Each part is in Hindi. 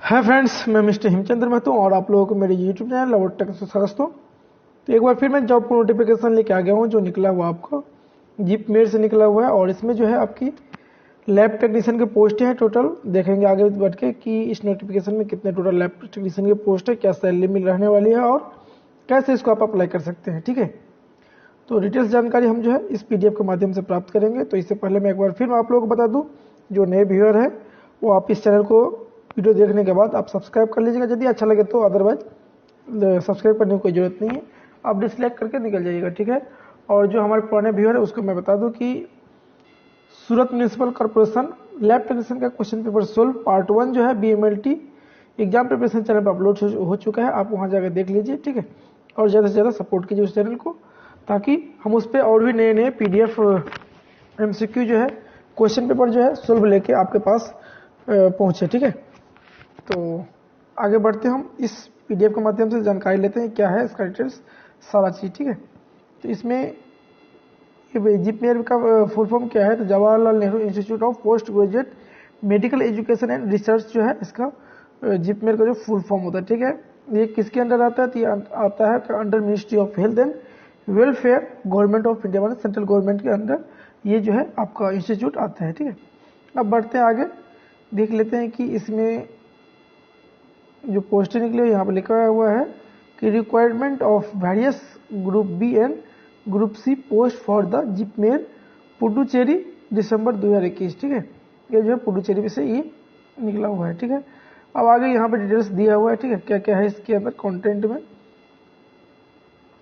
हाय फ्रेंड्स, मैं मिस्टर हिमचंद्र महतो और आप लोगों को मेरे यूट्यूब चैनल लवर टेक से स्वागत हो। तो एक बार फिर मैं जॉब को नोटिफिकेशन लेके आ गया हूँ जो निकला हुआ आपको जीप मेल से निकला हुआ है। और इसमें जो है आपकी लैब टेक्नीशियन के पोस्ट हैं। टोटल देखेंगे आगे बढ़ के कि इस नोटिफिकेशन में कितने टोटल लैब टेक्नीशियन के पोस्ट है, क्या सैलरी मिल रहने वाली है और कैसे इसको आप अप्लाई कर सकते हैं। ठीक है, तो डिटेल्स जानकारी हम जो है इस PDF के माध्यम से प्राप्त करेंगे। तो इससे पहले मैं एक बार फिर आप लोगों को बता दूं, जो नए व्यूअर है वो आप इस चैनल को वीडियो देखने के बाद आप सब्सक्राइब कर लीजिएगा यदि अच्छा लगे तो, अदरवाइज सब्सक्राइब करने की कोई जरूरत नहीं है, आप डिसलाइक करके निकल जाइएगा। ठीक है, और जो हमारे पुराने व्यूअर है उसको मैं बता दूं कि सूरत म्यूनिसिपल कॉर्पोरेशन लैब टेक्नीशियन का क्वेश्चन पेपर सोल्व पार्ट 1 जो है BMLT एग्जाम प्रिपरेशन चैनल पर अपलोड हो चुका है, आप वहां जाकर देख लीजिए। ठीक है, और ज़्यादा से ज़्यादा सपोर्ट कीजिए उस चैनल को, ताकि हम उस पर और भी नए नए PDF MCQ जो है क्वेश्चन पेपर जो है सोल्व लेके आपके पास पहुंचे। ठीक है, तो आगे बढ़ते हम इस PDF के माध्यम से जानकारी लेते हैं क्या है इसका डिटेल्स सारा चीज़। ठीक है, तो इसमें जीपीआर का फुल फॉर्म क्या है, तो Jawaharlal Nehru institute of post graduate medical education and research जो है इसका जीपीआर का जो फुल फॉर्म होता है। ठीक है, ये किसके अंडर आता है, तो ये आता है under ministry of health and welfare government of India, मतलब सेंट्रल गवर्नमेंट के अंदर ये जो है आपका इंस्टीट्यूट आता है। ठीक है, अब बढ़ते हैं आगे, देख लेते हैं कि इसमें जो पोस्टें निकली यहाँ पर लिखा हुआ है कि requirement of various group B and group C post for the JIPMER Puducherry December 2021। ठीक है, ये जो है पुडुचेरी में से ये निकला हुआ है। ठीक है, अब आगे यहाँ पे डिटेल्स दिया हुआ है। ठीक है, क्या क्या है इसके अंदर कंटेंट में,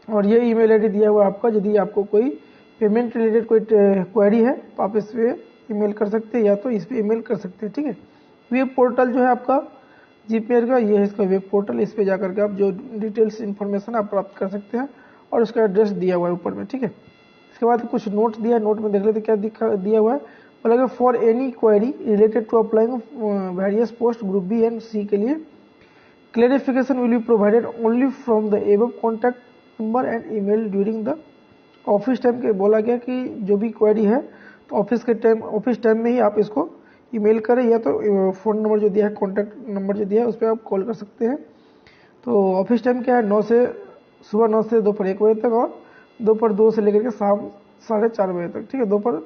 और ये ईमेल आईडी दिया हुआ है आपका। यदि आपको कोई पेमेंट रिलेटेड कोई क्वेरी है तो आप इस पे ईमेल कर सकते हैं या तो इस पे ईमेल कर सकते हैं। ठीक है, वेब पोर्टल जो है आपका जीपीआर का, ये है इसका वेब पोर्टल, इस पे जाकर के आप जो डिटेल्स इन्फॉर्मेशन आप प्राप्त कर सकते हैं और उसका एड्रेस दिया हुआ है ऊपर में। ठीक है, इसके बाद कुछ नोट दिया है, नोट में देख लेते क्या दिया हुआ है। बोला for any query related to applying various post group B and C के लिए clarification will be provided only from the above contact number and email during the office time के। बोला गया कि जो भी क्वेरी है तो ऑफिस टाइम में ही आप इसको ईमेल करें, या तो फ़ोन नंबर जो दिया है, कॉन्टैक्ट नंबर जो दिया है उस पर आप कॉल कर सकते हैं। तो ऑफिस टाइम क्या है, सुबह 9 से दोपहर 1 बजे तक और दोपहर 2 से लेकर के शाम 4:30 बजे तक। ठीक है, दोपहर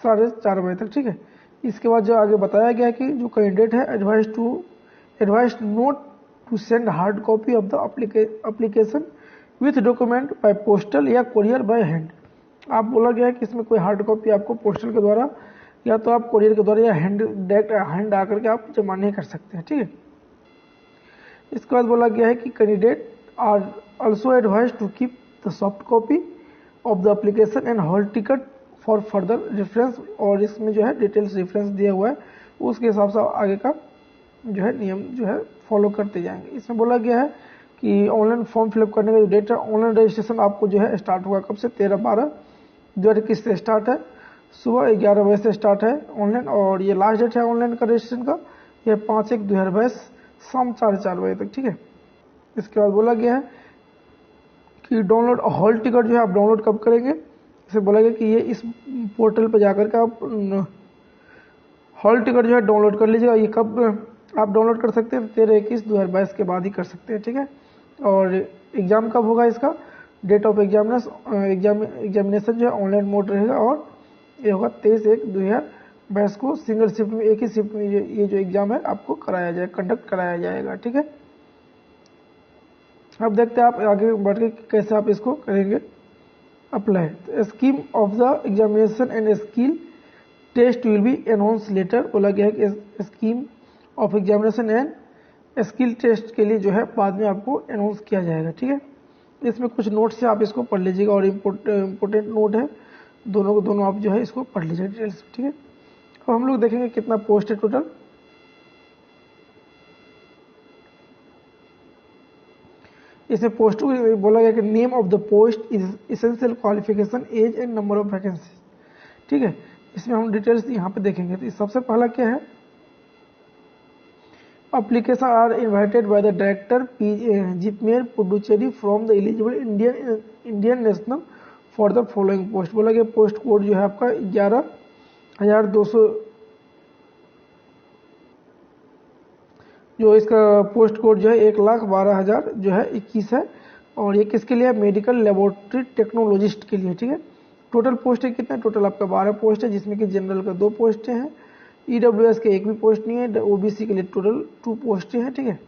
4:30 बजे तक। ठीक है, इसके बाद जो आगे बताया गया कि जो कैंडिडेट है advise not to send hard copy of the application with document by postal या कोरियर बाय हैंड। आप बोला गया है कि इसमें कोई हार्ड कॉपी आपको पोस्टल के द्वारा या तो आप कोरियर के द्वारा या डायरेक्ट हैंड आकर के आप जमा नहीं कर सकते हैं। ठीक है, इसके बाद बोला गया है कि candidate are also advise to keep the soft copy of the application and hall ticket for further reference. और इसमें जो है डिटेल्स रेफरेंस दिया हुआ है, उसके हिसाब से आगे का जो है नियम जो है फॉलो करते जाएंगे। इसमें बोला गया है कि ऑनलाइन फॉर्म फिलअप करने का जो डेट है, ऑनलाइन रजिस्ट्रेशन आपको जो है स्टार्ट होगा कब से, 13/12/2021 से स्टार्ट है, सुबह 11 बजे से स्टार्ट है ऑनलाइन। और ये लास्ट डेट है ऑनलाइन का रजिस्ट्रेशन का, यह 5/1/2022 शाम 4:30 बजे तक। ठीक है, इसके बाद बोला गया है कि डाउनलोड हॉल टिकट जो है आप डाउनलोड कब करेंगे, इसे बोला गया कि ये इस पोर्टल पर जाकर के आप हॉल टिकट जो है डाउनलोड कर लीजिएगा। ये कब आप डाउनलोड कर सकते हैं, 13/21/2022 के बाद ही कर सकते हैं। ठीक है, और एग्जाम कब होगा, इसका डेट ऑफ एग्जामिनेशन जो है ऑनलाइन मोड रहेगा और ये होगा 23/1/2022 को सिंगल शिफ्ट में, एक ही शिफ्ट में ये जो एग्जाम है आपको कंडक्ट कराया जाएगा। ठीक है, अब देखते हैं आप आगे बढ़ के कैसे आप इसको करेंगे अप्लाई। तो scheme of the examination and skill test will be announce later. बोला गया है कि scheme of examination and skill test के लिए जो है बाद में आपको अनाउंस किया जाएगा। ठीक है, इसमें कुछ नोट्स से आप इसको पढ़ लीजिएगा और इम्पोर्टेंट नोट है, दोनों आप जो है इसको पढ़ लीजिए डिटेल्स। ठीक है, अब हम लोग देखेंगे कितना पोस्ट है टोटल। इसमें पोस्ट बोला गया कि name of the post is essential qualification age and number of vacancy. ठीक है, इसमें हम डिटेल्स यहाँ पे देखेंगे। तो सबसे पहला क्या है, application are invited by the director JIPMER Puducherry from the eligible Indian national for the following post. बोला गया पोस्ट कोड जो है आपका 11,200 जो इसका पोस्ट कोड जो है 1,12,000 जो है 21 है, और ये किसके लिए है, मेडिकल लेबोरेटरी टेक्नोलॉजिस्ट के लिए, ठीक है। टोटल पोस्ट है कितना, टोटल आपका 12 पोस्ट है, जिसमें कि जनरल का 2 पोस्टें हैं, ईडब्ल्यूएस के 1 भी पोस्ट नहीं है, ओबीसी के लिए टोटल 2 पोस्टें हैं, ठीक है,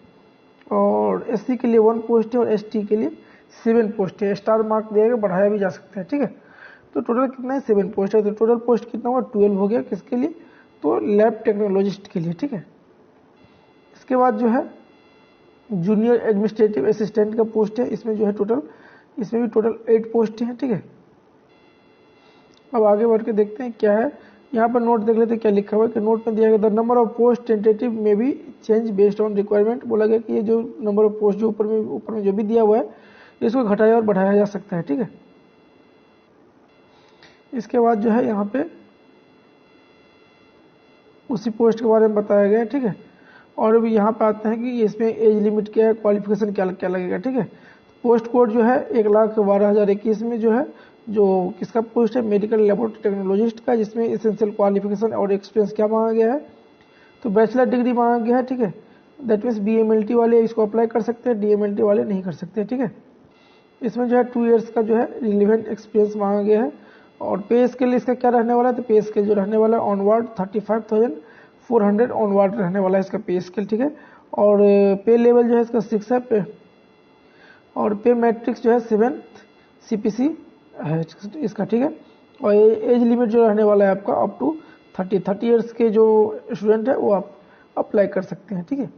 और एससी के लिए 1 पोस्ट है, और एसटी के लिए 7 पोस्ट है। स्टार मार्क दिया गया, बढ़ाया भी जा सकता है, ठीक है। तो टोटल कितना है, 7 पोस्ट है। तो टोटल पोस्ट कितना हुआ, 12 हो गया, किसके लिए, तो लैब टेक्नोलॉजिस्ट के लिए, ठीक है। इसके बाद जो है जूनियर एडमिनिस्ट्रेटिव असिस्टेंट का पोस्ट है, इसमें जो है टोटल, इसमें भी टोटल 8 पोस्ट हैं, ठीक है। अब आगे बढ़ के देखते हैं क्या है, यहाँ पर नोट देख लेते हैं क्या लिखा हुआ है, कि नोट में दिया गया the number of post tentative में भी चेंज बेस्ड ऑन रिक्वायरमेंट। बोला गया कि ये जो नंबर ऑफ पोस्ट जो ऊपर में जो भी दिया हुआ है, इसको घटाया और बढ़ाया जा सकता है, ठीक है। इसके बाद जो है यहाँ पे उसी पोस्ट के बारे में बताया गया है, ठीक है। और अभी यहाँ पे आते हैं कि इसमें एज लिमिट क्या है, क्वालिफिकेशन क्या क्या लगेगा, ठीक है। पोस्ट कोड जो है 1,12,021 में जो है, जो किसका पोस्ट है, मेडिकल लेबोरेटरी टेक्नोलॉजिस्ट का, जिसमें एसेंशियल क्वालिफिकेशन और एक्सपीरियंस क्या मांगा गया है, तो बैचलर डिग्री मांगा गया है, ठीक है। दैट मीन्स BMLT वाले इसको अप्लाई कर सकते हैं, DMLT वाले नहीं कर सकते, ठीक है। इसमें जो है 2 इयर्स का जो है रिलेवेंट एक्सपीरियंस मांगा गया है, और पे स्केल इसका क्या रहने वाला है, तो पे स्केल जो रहने वाला है ऑनवर्ड 35,400 ऑनवर्ड रहने वाला है इसका पे स्केल, ठीक है। और पे लेवल जो है इसका 6 है पे, और पे मैट्रिक्स जो है 7th CPC है इसका, ठीक है। और एज लिमिट जो रहने वाला है आपका अप टू 30 इयर्स के जो स्टूडेंट है वो आप अप्लाई कर सकते हैं, ठीक है।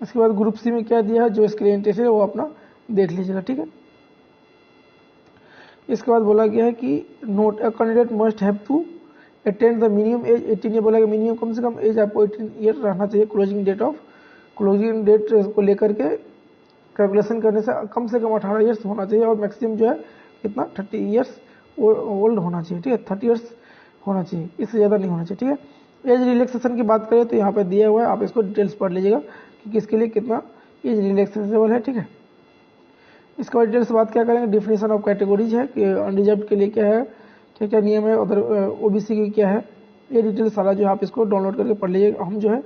इसके बाद ग्रुप सी में क्या दिया है, जो इसके लिए इंटरेस्टेड है वो अपना देख लीजिएगा, ठीक है। इसके बाद बोला गया है कि note a candidate must have to attend the minimum age 18 ये बोला गया, मिनिमम कम से कम एज आपको 18 ईयर रहना चाहिए। क्लोजिंग डेट को लेकर के कैलकुलेशन करने से कम 18 ईयर्स होना चाहिए, और मैक्सिमम जो है कितना 30 ईयर्स ओल्ड होना चाहिए, ठीक है, 30 ईयर्स होना चाहिए, इससे ज़्यादा नहीं होना चाहिए, ठीक है। एज रिलैक्सेशन की बात करें तो यहाँ पर दिया हुआ है, आप इसको डिटेल्स पढ़ लीजिएगा कि किसके लिए कितना एज रिलैक्सेबल है, ठीक है। इसके बाद डिटेल्स बात क्या करेंगे, डिफिनेशन ऑफ कैटेगरीज है कि अनरिजर्व के लिए क्या है, क्या क्या नियम है, उधर ओबीसी की क्या है, ये डिटेल्स सारा जो है आप इसको डाउनलोड करके पढ़ लीजिएगा। हम जो है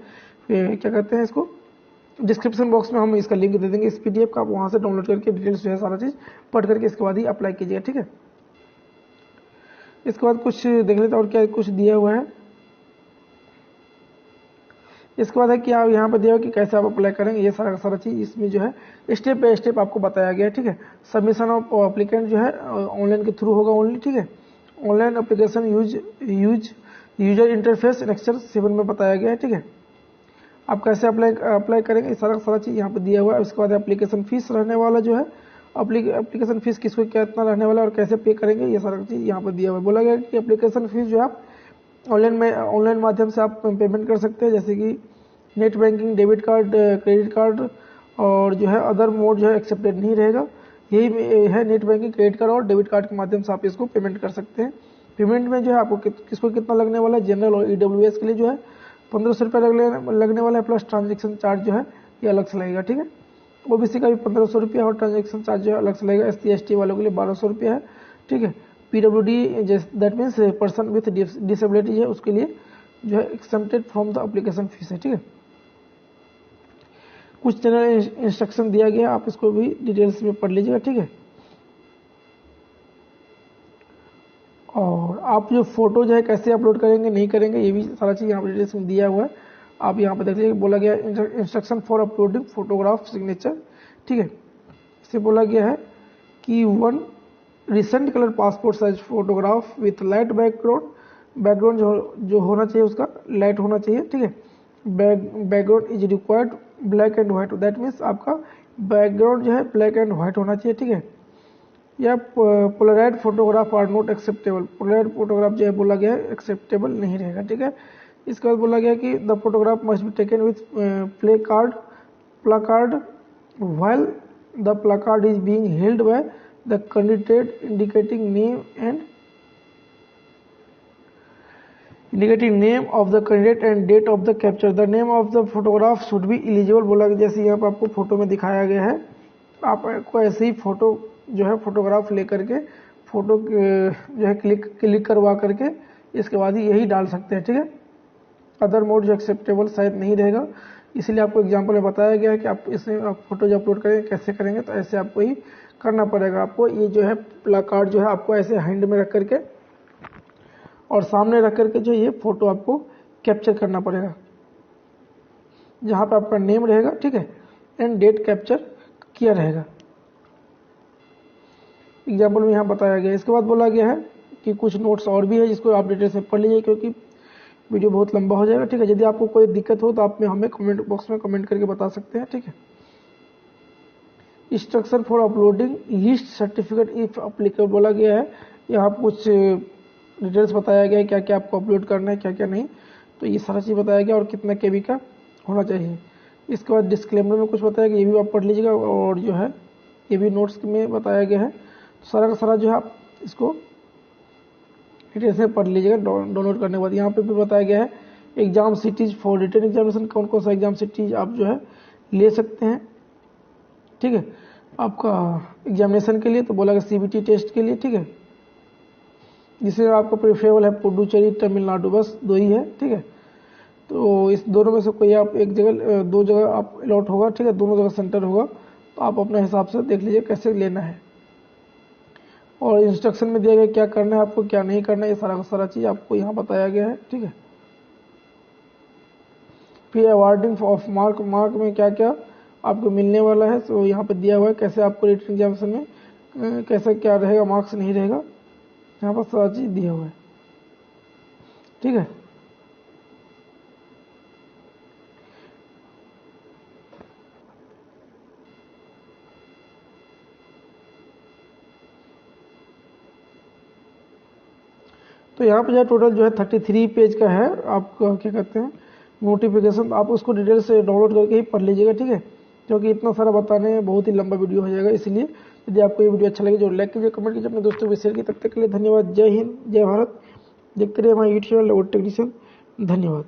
क्या कहते हैं इसको डिस्क्रिप्शन बॉक्स में हम इसका लिंक दे देंगे इस PDF का, आप वहाँ से डाउनलोड करके डिटेल्स जो है सारा चीज़ पढ़ करके इसके बाद ही अप्लाई कीजिएगा, ठीक है। इसके बाद कुछ देख लेते और क्या कुछ दिया हुआ है। इसके बाद है कि आप यहाँ पर दिया हुआ कि कैसे आप अप्लाई करेंगे, ये सारा चीज़ इसमें जो है स्टेप बाय स्टेप आपको बताया गया है, ठीक है। सबमिशन ऑफ एप्लीकेंट जो है ऑनलाइन के थ्रू होगा ओनली, ठीक है। Online application user interface lecture 7 में बताया गया है, ठीक है। आप कैसे अप्लाई करेंगे, ये सारा चीज़ यहाँ पर दिया हुआ है। उसके बाद एप्लीकेशन फीस रहने वाला जो है, एप्लीकेशन फीस किसको कितना रहने वाला है और कैसे पे करेंगे, ये सारा चीज़ यहाँ पर दिया हुआ है। बोला गया कि एप्लीकेशन फीस जो है आप ऑनलाइन माध्यम से आप पेमेंट कर सकते हैं, जैसे कि net banking, debit card, credit card, और जो है अदर मोड जो है एक्सेप्टेड नहीं रहेगा। यही है नेट बैंकिंग, क्रेडिट कार्ड और डेबिट कार्ड के माध्यम से आप इसको पेमेंट कर सकते हैं। पेमेंट में जो है आपको किसको कितना लगने वाला है, जनरल और EWS के लिए जो है 1500 रुपये लगने वाला है, प्लस ट्रांजेक्शन चार्ज जो है ये अलग से लगेगा, ठीक है। OBC का भी 1500 रुपया और ट्रांजेक्शन चार्ज जो है अलग से लगेगा। SC ST वालों के लिए 1200 रुपया है, ठीक है। PWD that means person with disability है, उसके लिए जो है accepted from the application fees है, ठीक है। कुछ जनरल इंस्ट्रक्शन दिया गया, आप इसको भी डिटेल्स में पढ़ लीजिएगा, ठीक है। और आप जो फोटो जो है कैसे अपलोड करेंगे नहीं करेंगे, ये भी सारा चीज़ यहाँ पर डिटेल्स में दिया हुआ है, आप यहाँ पर देख लीजिए। बोला गया instruction for uploading photograph signature, ठीक है। इससे बोला गया है कि 1 recent colour passport size photograph with light background जो होना चाहिए उसका लाइट होना चाहिए, ठीक है। Background is required black and white, that means आपका बैकग्राउंड जो है ब्लैक एंड व्हाइट होना चाहिए, ठीक है। या polaroid photograph are not acceptable, polaroid photograph जो है बोला गया है एक्सेप्टेबल नहीं रहेगा, ठीक है। इसके बाद बोला गया कि the photograph must be taken with placard while the placard is being held by the candidate indicating name of the candidate and date of the capture. The name of the photograph should be eligible, बोला कि जैसे यहाँ पर आपको फोटो में दिखाया गया है, आपको ऐसे ही फोटो जो है फोटोग्राफ लेकर के फोटो जो है क्लिक करवा करके इसके बाद ही यही डाल सकते हैं, ठीक है। अदर मोड जो एक्सेप्टेबल शायद नहीं रहेगा, इसलिए आपको एग्जाम्पल में बताया गया है कि आप इसमें आप फोटो जो अपलोड करेंगे कैसे करेंगे, तो ऐसे आपको ही करना पड़ेगा। आपको ये जो है प्लाकार्ड जो है आपको ऐसे हैंड में रख करके और सामने रख करके जो ये फोटो आपको कैप्चर करना पड़ेगा, जहाँ पे आपका नेम रहेगा, ठीक है, एंड डेट कैप्चर किया रहेगा। एग्जाम्पल में यहाँ बताया गया। इसके बाद बोला गया है कि कुछ नोट्स और भी है जिसको आप डिटेल से पढ़ लीजिए, क्योंकि वीडियो बहुत लंबा हो जाएगा, ठीक है। यदि आपको कोई दिक्कत हो तो आप हमें कमेंट बॉक्स में कमेंट करके बता सकते हैं, ठीक है। Instruction for uploading list certificate if applicable बोला गया है। यहाँ कुछ डिटेल्स बताया गया है, क्या क्या आपको अपलोड करना है, क्या क्या नहीं, तो ये सारा चीज़ बताया गया और कितना केबी का होना चाहिए। इसके बाद डिस्क्लेमर में कुछ बताया गया, ये भी आप पढ़ लीजिएगा, और जो है ये भी नोट्स में बताया गया है। तो सारा का सारा जो है आप इसको डिटेल से पढ़ लीजिएगा डाउनलोड करने के बाद। यहाँ पे भी बताया गया है exam cities for written examination, कौन कौन सा एग्जाम सिटीज आप जो है ले सकते हैं, ठीक है, आपका एग्जामिनेशन के लिए। तो बोला गया CBT टेस्ट के लिए, ठीक है, जिसमें आपको प्रेफरेबल है पुडुचेरी, तमिलनाडु, बस 2 ही है, ठीक है। तो इस दोनों में से कोई आप एक जगह 2 जगह आप अलॉट होगा, ठीक है, दोनों जगह सेंटर होगा, तो आप अपने हिसाब से देख लीजिए कैसे लेना है। और इंस्ट्रक्शन में दिया गया क्या करना है आपको, क्या नहीं करना है, ये सारा का सारा चीज़ आपको यहाँ बताया गया है, ठीक है। फिर अवार्डिंग ऑफ मार्क में क्या क्या आपको मिलने वाला है, तो यहाँ पे दिया हुआ है कैसे आपको रिटन एग्जामिनेशन में कैसे क्या रहेगा, मार्क्स नहीं रहेगा, यहाँ पर सारा चीज़ दिया हुआ है, ठीक है। तो यहाँ पे जो है टोटल जो है 33 पेज का है आपका, क्या कहते हैं, नोटिफिकेशन। आप उसको डिटेल से डाउनलोड करके ही पढ़ लीजिएगा, ठीक है, क्योंकि इतना सारा बताने में बहुत ही लंबा वीडियो हो जाएगा। इसलिए यदि आपको ये वीडियो अच्छा लगे, जो लाइक कीजिए, कमेंट कीजिए, अपने दोस्तों को शेयर कीजिए। तब तक के लिए धन्यवाद। जय हिंद, जय भारत। देखते रहिए हमारे यूट्यूब चैनल टेक्नीशियन। धन्यवाद।